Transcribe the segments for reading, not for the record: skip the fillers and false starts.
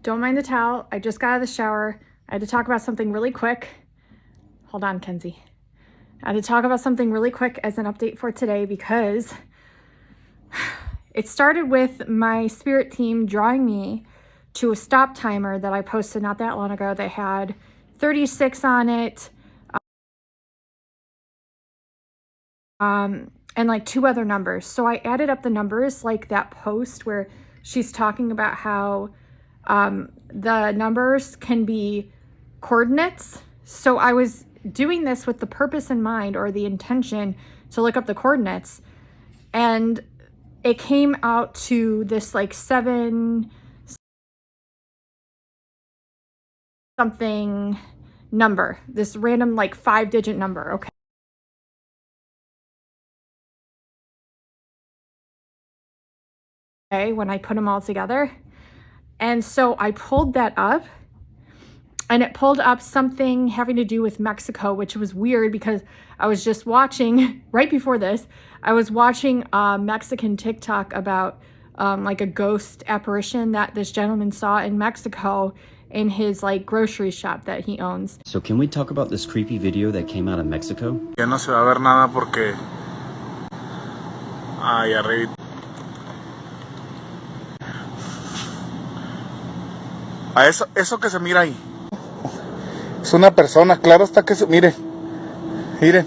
Don't mind the towel. I just got out of the shower. I had to talk about something really quick. Hold on, Kenzie. I had to talk about something really quick as an update for today because it started with my spirit team drawing me to a stop timer that I posted not that long ago that had 36 on it. And like 2 other numbers. So I added up the numbers, like that post where she's talking about how the numbers can be coordinates. So I was doing this with the purpose in mind, or the intention to look up the coordinates, and it came out to this like 7 something number, this random like 5-digit number. Okay, when I put them all together. And so I pulled that up, and it pulled up something having to do with Mexico, which was weird because I was just watching, right before this, I was watching a Mexican TikTok about like a ghost apparition that this gentleman saw in Mexico in his like grocery shop that he owns. So can we talk about this creepy video that came out of Mexico? Ya no se va a ver nada porque... Ay, arriba. A eso que se mira ahí. Es una persona, claro está que se... Miren. Miren.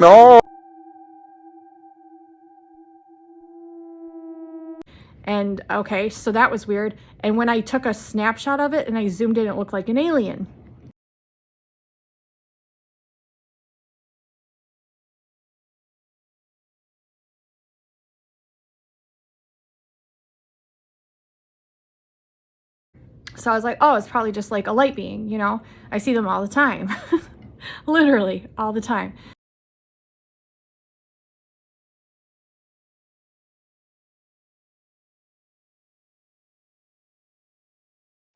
No. And okay, so that was weird. And when I took a snapshot of it and I zoomed in, it looked like an alien. So I was like, oh, it's probably just like a light being, you know? I see them all the time. Literally all the time.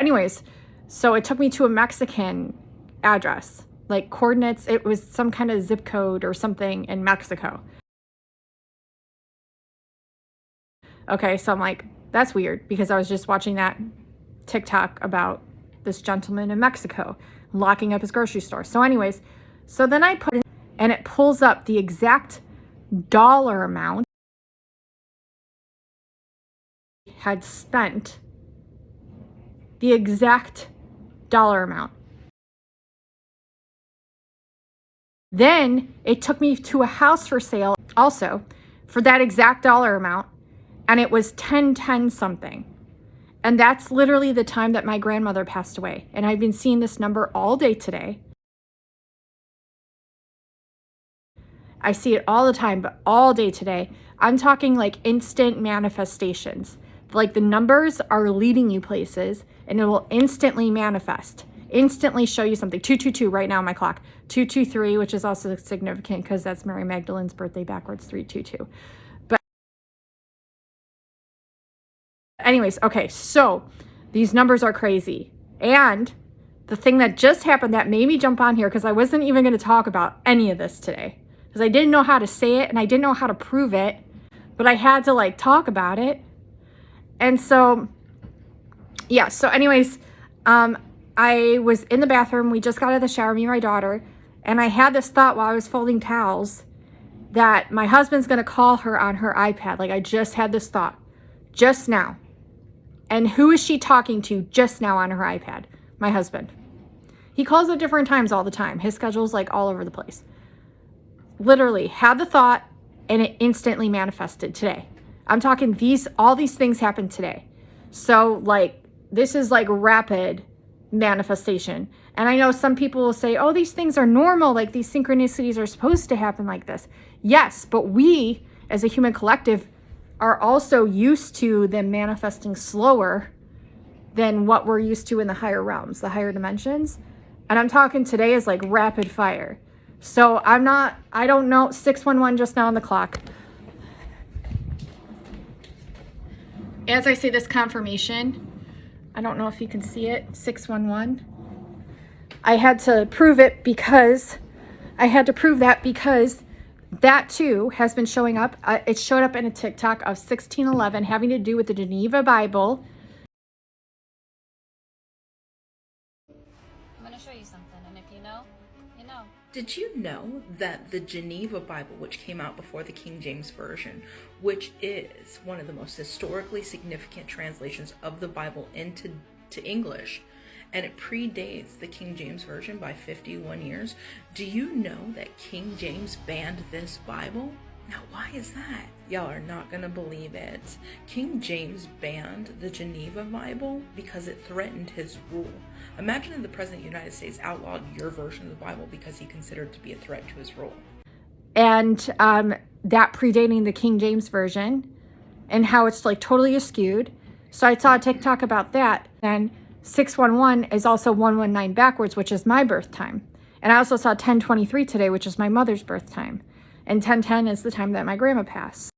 Anyways, so it took me to a Mexican address, like coordinates. It was some kind of zip code or something in Mexico. Okay, so I'm like, that's weird, because I was just watching that TikTok about this gentleman in Mexico locking up his grocery store. So anyways, so then I put it, and it pulls up the exact dollar amount had spent, the exact dollar amount. Then it took me to a house for sale also for that exact dollar amount, and it was 1010 something. And that's literally the time that my grandmother passed away. And I've been seeing this number all day today. I see it all the time, but all day today. I'm talking like instant manifestations. Like the numbers are leading you places, and it will instantly manifest, instantly show you something. 222 right now on my clock. 223, which is also significant because that's Mary Magdalene's birthday backwards, 322. Anyways, okay, so these numbers are crazy. And the thing that just happened that made me jump on here, because I wasn't even going to talk about any of this today, because I didn't know how to say it and I didn't know how to prove it, but I had to like talk about it. And so, yeah, so anyways, I was in the bathroom. We just got out of the shower, me and my daughter, and I had this thought while I was folding towels that my husband's going to call her on her iPad. Like I just had this thought just now. And who is she talking to just now on her iPad? My husband. He calls at different times all the time. His schedule's like all over the place. Literally had the thought and it instantly manifested today. I'm talking all these things happened today. So like, this is like rapid manifestation. And I know some people will say, oh, these things are normal. Like these synchronicities are supposed to happen like this. Yes, but we as a human collective are also used to them manifesting slower than what we're used to in the higher realms, the higher dimensions. And I'm talking today is like rapid fire. So I don't know, 611 just now on the clock. As I say this confirmation, I don't know if you can see it, 611. I had to prove that because that too has been showing up. It showed up in a TikTok of 1611 having to do with the Geneva Bible to show you something, and if you know, you know. Did you know that the Geneva Bible, which came out before the King James Version, which is one of the most historically significant translations of the Bible into English, and it predates the King James Version by 51 years, do you know that King James banned this Bible? Now, why is that? Y'all are not gonna believe it. King James banned the Geneva Bible because it threatened his rule. Imagine if the President of the United States outlawed your version of the Bible because he considered it to be a threat to his rule. And that predating the King James Version and how it's like totally skewed. So I saw a TikTok about that. And 611 is also 119 backwards, which is my birth time. And I also saw 1023 today, which is my mother's birth time. And 1010 is the time that my grandma passed.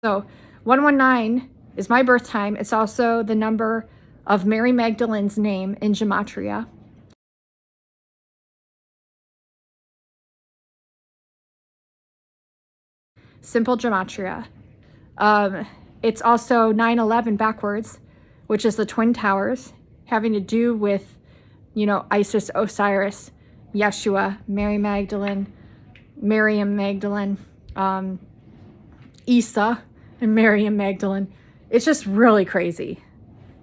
So 119 is my birth time. It's also the number of Mary Magdalene's name in Gematria. Simple Gematria. It's also 911 backwards, which is the Twin Towers, having to do with, Isis, Osiris, Yeshua, Mary Magdalene, Miriam Magdalene, Isa, and Miriam Magdalene. It's just really crazy.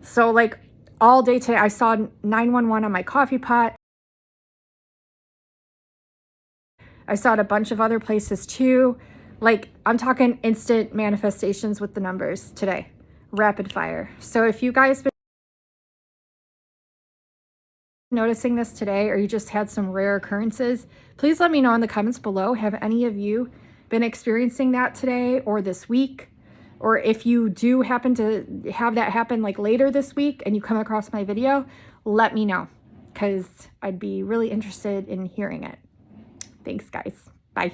So like all day today, I saw 911 on my coffee pot. I saw it a bunch of other places too. Like I'm talking instant manifestations with the numbers today, rapid fire. So if you guys been noticing this today, or you just had some rare occurrences, please let me know in the comments below. Have any of you been experiencing that today or this week? Or if you do happen to have that happen like later this week and you come across my video, let me know, because I'd be really interested in hearing it. Thanks, guys. Bye.